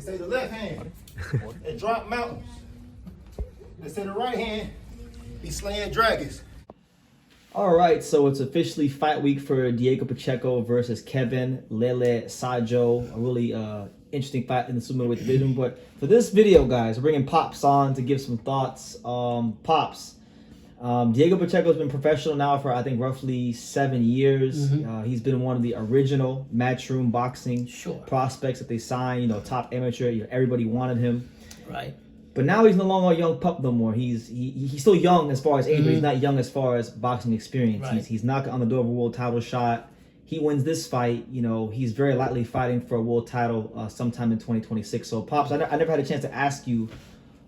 They say the left hand, it drop mountains. They say the right hand, be slaying dragons. All right, so it's officially fight week for Diego Pacheco versus Kevin Lele Sadjo. A really interesting fight in the super middleweight division. But for this video, guys, we're bringing Pops on to give some thoughts. Pops, Diego Pacheco's been professional now for, I think, roughly 7 years. He's been one of the original matchroom boxing prospects that they signed. You know, top amateur. You know, everybody wanted him. Right. But now he's no longer a young pup no more. He's still young as far as age, but he's not young as far as boxing experience. Right. He's knocking on the door of a world title shot. He wins this fight, you know, he's very likely fighting for a world title sometime in 2026. So, Pops, I never had a chance to ask you,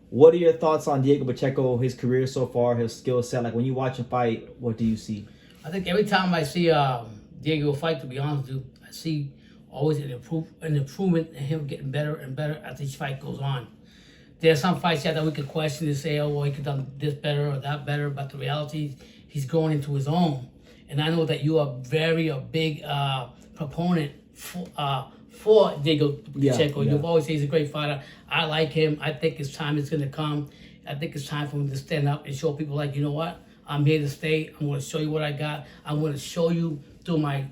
what are your thoughts on Diego Pacheco, his career so far, his skill set? Like, when you watch him fight, what do you see? I think every time I see Diego fight, to be honest with you, I see always an improvement in him getting better and better as each fight goes on. There's some fights that we could question and say, oh, well, he could have done this better or that better, but the reality, he's going into his own. And I know that you are a big proponent for Diego Pacheco. Yeah. You've always said he's a great fighter. I like him. I think his time is going to come. I think it's time for him to stand up and show people, like, you know what? I'm here to stay. I'm going to show you what I got. I'm going to show you through my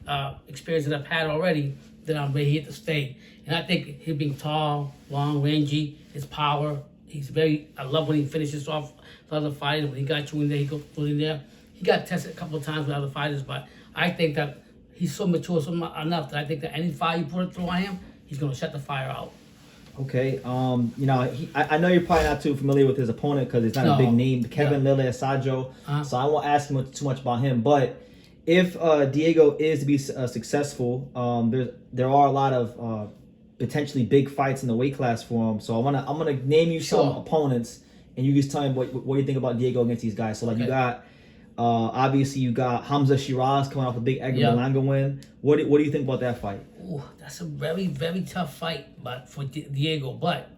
experience that I've had already that I'm really here to stay. And I think him being tall, long, rangy, his power, I love when he finishes off the other fighters. When he got you in there, he goes in there. He got tested a couple of times with other fighters, but I think that he's so mature enough that I think that any fire you put through on him, he's going to shut the fire out. Okay, you know, I know you're probably not too familiar with his opponent because it's not a big name, Kevin Lele Sadjo, so I won't ask him too much about him. But if Diego is to be successful, there are a lot of potentially big fights in the weight class for him. So I'm gonna name you some opponents, and you just tell me what you think about Diego against these guys. So like you got obviously you got Hamza Sheeraz coming off a big Edgar Berlanga win. What do you think about that fight? Ooh, that's a very, very tough fight, but for Diego. But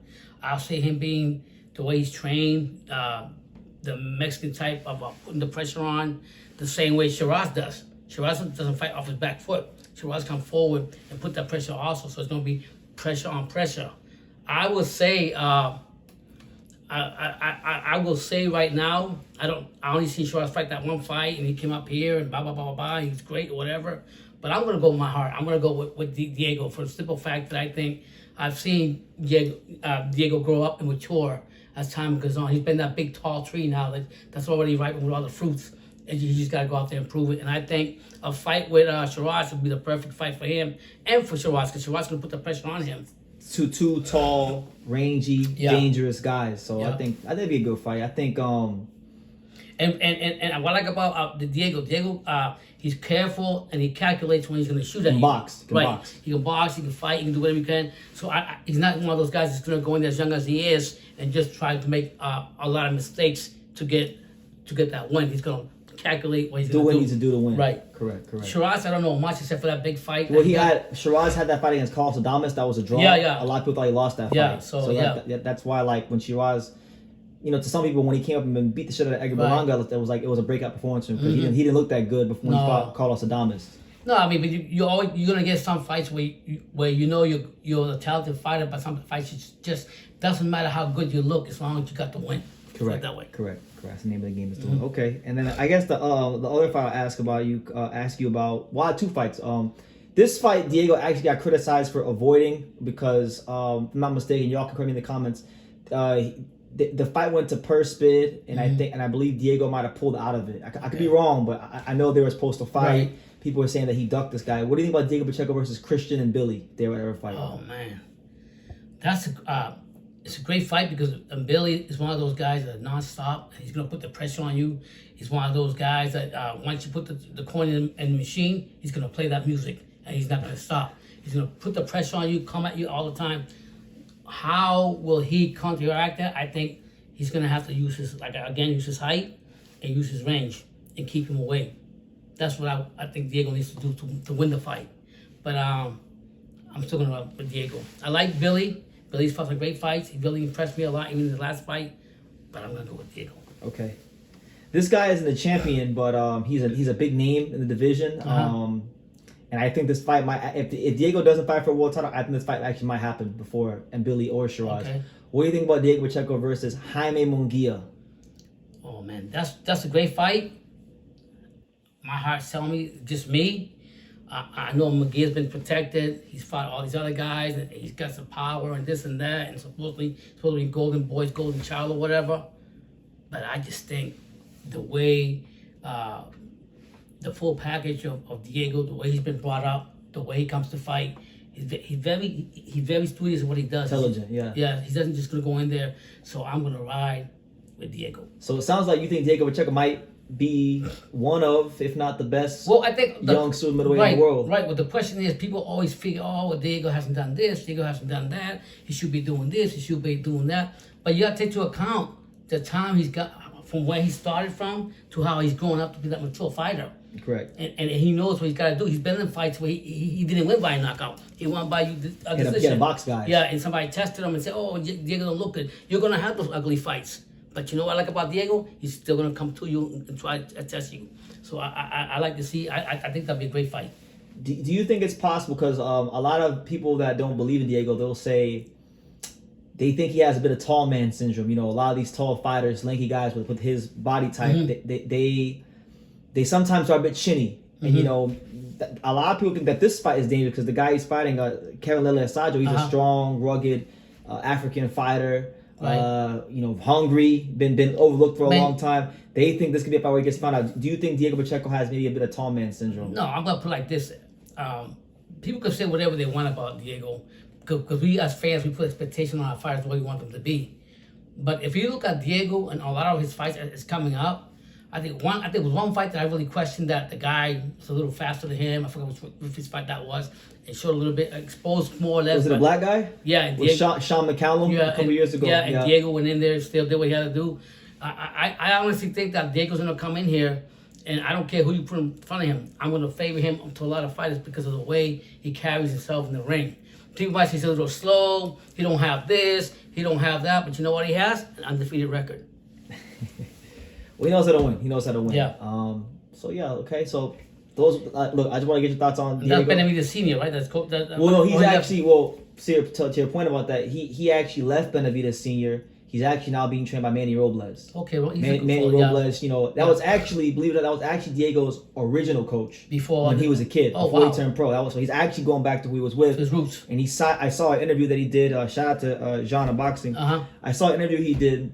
I'll say him being the way he's trained, the Mexican type of putting the pressure on, the same way Sheeraz does. Sheeraz doesn't fight off his back foot. Sheeraz come forward and put that pressure also, so it's going to be pressure on pressure. I will say, I will say right now, I only see Sheeraz fight that one fight, and he came up here and blah blah blah blah blah. He's great or whatever. But I'm gonna go with my heart. I'm gonna go with Diego for the simple fact that I think I've seen Diego grow up and mature as time goes on. He's been that big tall tree now that's already ripe with all the fruits, and you just gotta go out there and prove it. And I think a fight with Sheeraz would be the perfect fight for him and for Sheeraz, because Sheeraz gonna put the pressure on him. Two tall, rangy, dangerous guys. So I think it'd be a good fight. I think and what I like about Diego, he's careful and he calculates when he's going to shoot at you. Box. He can box. He can box. He can fight. He can do whatever he can. So he's not one of those guys that's going to go in there as young as he is and just try to make a lot of mistakes to get that win. He's going to calculate what he's going to do. Do what he needs to do to win. Right. Correct. Sheeraz, I don't know much except for that big fight. Well, Sheeraz had that fight against Carlos Adames. That was a draw. Yeah. A lot of people thought he lost that fight. So that's why, like, when Sheeraz, you know, to some people, when he came up and beat the shit out of Edgar Berlanga, it was a breakout performance for him because he didn't look that good before he fought Carlos Adames. No, I mean, but you're gonna get some fights where you know you're a talented fighter, but some fights just doesn't matter how good you look as long as you got the win. Correct. That way. Correct. That's the name of the game is to win. Okay, and then I guess the other fight I'll ask you about two fights. This fight Diego actually got criticized for avoiding because if I'm not mistaken, y'all can correct me in the comments. The fight went to purse bid, and I believe Diego might have pulled out of it. I could be wrong, but I know they were supposed to fight. Right. People were saying that he ducked this guy. What do you think about Diego Pacheco versus Christian and Mbilli? They were ever fight. Oh man, it's a great fight because Mbilli is one of those guys that nonstop. He's gonna put the pressure on you. He's one of those guys that once you put the coin in the machine, he's gonna play that music and he's not gonna stop. He's gonna put the pressure on you, come at you all the time. How will he counteract that? I think he's gonna have to use his height and use his range and keep him away. That's what I think Diego needs to do to win the fight. But I'm still gonna go with Diego. I like Billy. Billy's fought some great fights. He really impressed me a lot, even in his last fight. But I'm gonna go with Diego. Okay. This guy isn't a champion, but he's a big name in the division. And I think this fight might, if Diego doesn't fight for a world title, I think this fight actually might happen before Mbilli or Sheeraz. Okay. What do you think about Diego Pacheco versus Jaime Munguia? Oh man, that's a great fight. My heart's telling me, just me. I know Munguia's been protected. He's fought all these other guys, and he's got some power and this and that, and supposedly golden boys, golden child or whatever. But I just think the way, the full package of Diego, the way he's been brought up, the way he comes to fight, he's very studious in what he does. Intelligent, yeah. Yeah, he doesn't just gonna go in there. So I'm gonna ride with Diego. So it sounds like you think Diego Pacheco might be one of, if not the best, I think young super middleweight in the world. Right. Well, the question is, people always figure, oh, well, Diego hasn't done this, Diego hasn't done that. He should be doing this, he should be doing that. But you got to take into account the time he's got, from where he started from to how he's grown up to be that mature fighter. Correct. And he knows what he's got to do. He's been in fights where he didn't win by a knockout. He won by a decision. Get a box guy. Yeah, and somebody tested him and said, oh, Diego don't look good. You're going to have those ugly fights. But you know what I like about Diego? He's still going to come to you and try to test you. So I like to see, I think that'd be a great fight. Do you think it's possible? Because a lot of people that don't believe in Diego, they'll say they think he has a bit of tall man syndrome. You know, a lot of these tall fighters, lanky guys with his body type, they sometimes are a bit chinny. And, you know, a lot of people think that this fight is dangerous because the guy he's fighting, Kevin Lele Sadjo, he's a strong, rugged African fighter. Right. You know, hungry, been overlooked for a long time. They think this could be a fight where he gets found out. Do you think Diego Pacheco has maybe a bit of tall man syndrome? No, I'm gonna put it like this. People can say whatever they want about Diego, because we as fans, we put expectation on our fighters the way we want them to be. But if you look at Diego and a lot of his fights is coming up, I think it was one fight that I really questioned, that the guy was a little faster than him. I forget which his fight that was. It showed a little bit, exposed more or less. Was it a black guy? Yeah. With Sean McCallum a couple years ago. Yeah, and Diego went in there, still did what he had to do. I honestly think that Diego's going to come in here, and I don't care who you put in front of him. I'm going to favor him to a lot of fighters because of the way he carries himself in the ring. People might say he's a little slow, he don't have this, he don't have that, but you know what he has? An undefeated record. Well, he knows how to win. He knows how to win. Yeah. So yeah. Okay. So those. Look, I just want to get your thoughts on Diego. That's Benavidez Senior, right? Well, no, he's actually. Well, to your point about that, he actually left Benavidez Senior. He's actually now being trained by Manny Robles. Okay, well, Manny Robles. You know, that was actually, believe it or not, that was actually Diego's original coach when he was a kid. Before he turned pro. So he's actually going back to who he was with. His roots. And I saw an interview that he did. Shout out to Jean of Boxing. I saw an interview he did.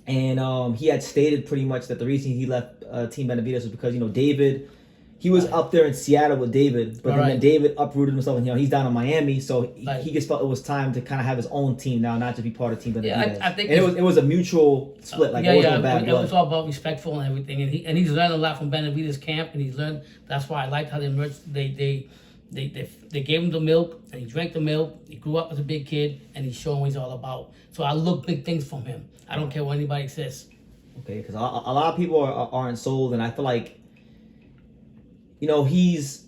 And he had stated pretty much that the reason he left Team Benavidez was because, you know, David, he was up there in Seattle with David, but then David uprooted himself, and, you know, he's down in Miami, so he just felt it was time to kind of have his own team now, not to be part of Team Benavidez. Yeah, I think and it was a mutual split, like it wasn't bad blood. It was all about respectful and everything, and he's learned a lot from Benavidez camp, and he's learned. That's why I liked how they merged. They gave him the milk, and he drank the milk. He grew up as a big kid, and he's showing what he's all about. So I look big things from him. I don't care what anybody says. Okay, because a lot of people aren't sold, and I feel like, you know, he's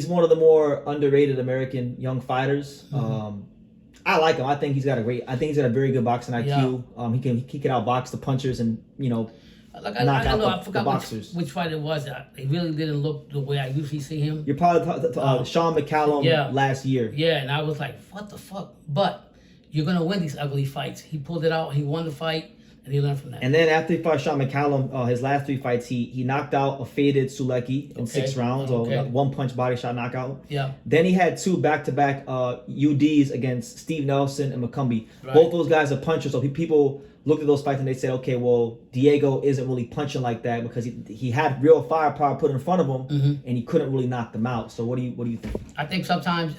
one of the more underrated American young fighters. I like him. I think he's got a very good boxing IQ. Yeah. He can outbox the punchers and, you know, knock out the boxers. Which fight it was. He really didn't look the way I usually see him. You're probably Sean McCallum last year. Yeah, and I was like, what the fuck? But you're going to win these ugly fights. He pulled it out. He won the fight, and he learned from that. And then after he fought Sean McCallum, his last 3 fights, he knocked out a faded Sulecki in 6 rounds, or one-punch body shot knockout. Yeah. Then he had 2 back-to-back UDs against Steve Nelson and McCumbee. Right. Both those guys are punchers, so people looked at those fights and they said, okay, well, Diego isn't really punching like that because he had real firepower put in front of him, and he couldn't really knock them out. So what do you think? I think sometimes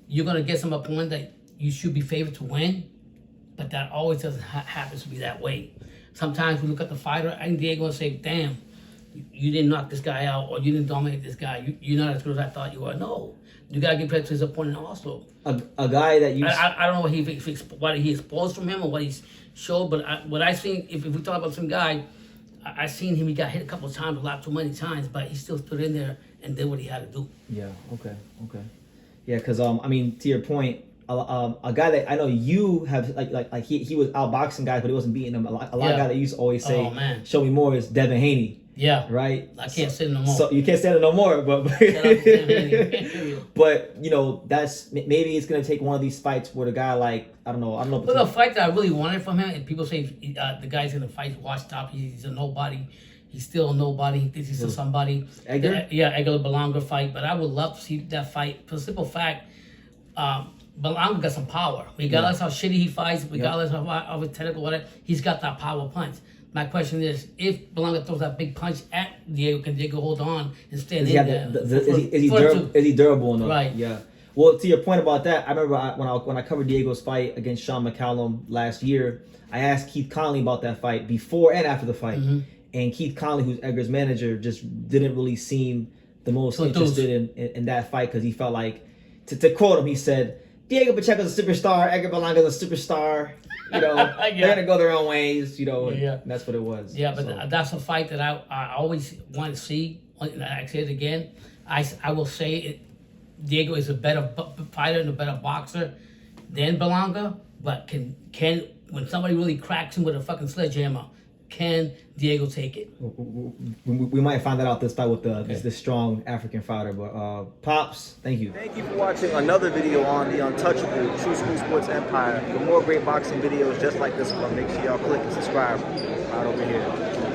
you're going to get some opponent that you should be favored to win, but that always doesn't happen to be that way. Sometimes we look at the fighter and Diego and say, damn, you didn't knock this guy out, or you didn't dominate this guy. You're not as good as I thought you were. No. You got to give credit to his opponent also. A guy that you... I don't know what he exposed from him or what he's showed, but what I seen, if we talk about some guy, I seen him, he got hit a couple of times, a lot too many times, but he still stood in there and did what he had to do. Yeah, okay. Yeah, because, I mean, to your point, a guy that I know you have, like he was outboxing guys, but he wasn't beating them. A lot of guys that used to always say, show me more, is Devin Haney. Yeah. Right. I can't say no more. So you can't stand it no more, but but you know that's maybe it's gonna take one of these fights where the guy like I don't know. But the fight that I really wanted from him, and people say the guy's gonna fight Watch Top. He's a nobody. He's still a nobody. He thinks he's still somebody. Edgar? Edgar Berlanga fight. But I would love to see that fight for the simple fact, Berlanga got some power. Regardless how shitty he fights, regardless of his technical whatever, he's got that power punch. My question is, if Berlanga throws that big punch at Diego, can Diego hold on and stand in there? Is he durable enough? Right. Yeah. Well, to your point about that, I remember when I covered Diego's fight against Sean McCallum last year, I asked Keith Conley about that fight before and after the fight. And Keith Conley, who's Edgar's manager, just didn't really seem the most interested in that fight because he felt like, to quote him, he said, Diego Pacheco's a superstar, Edgar Berlanga's a superstar. You know, they're gonna go their own ways. You know, and that's what it was. Yeah, but that's a fight that I always want to see. I say it again. I will say it. Diego is a better fighter and a better boxer than Berlanga. But can when somebody really cracks him with a fucking sledgehammer, can Diego take it? We might find that out this fight with this strong African fighter. But Pops, thank you. Thank you for watching another video on the untouchable True School Sports Empire. For more great boxing videos just like this one, make sure y'all click and subscribe right over here.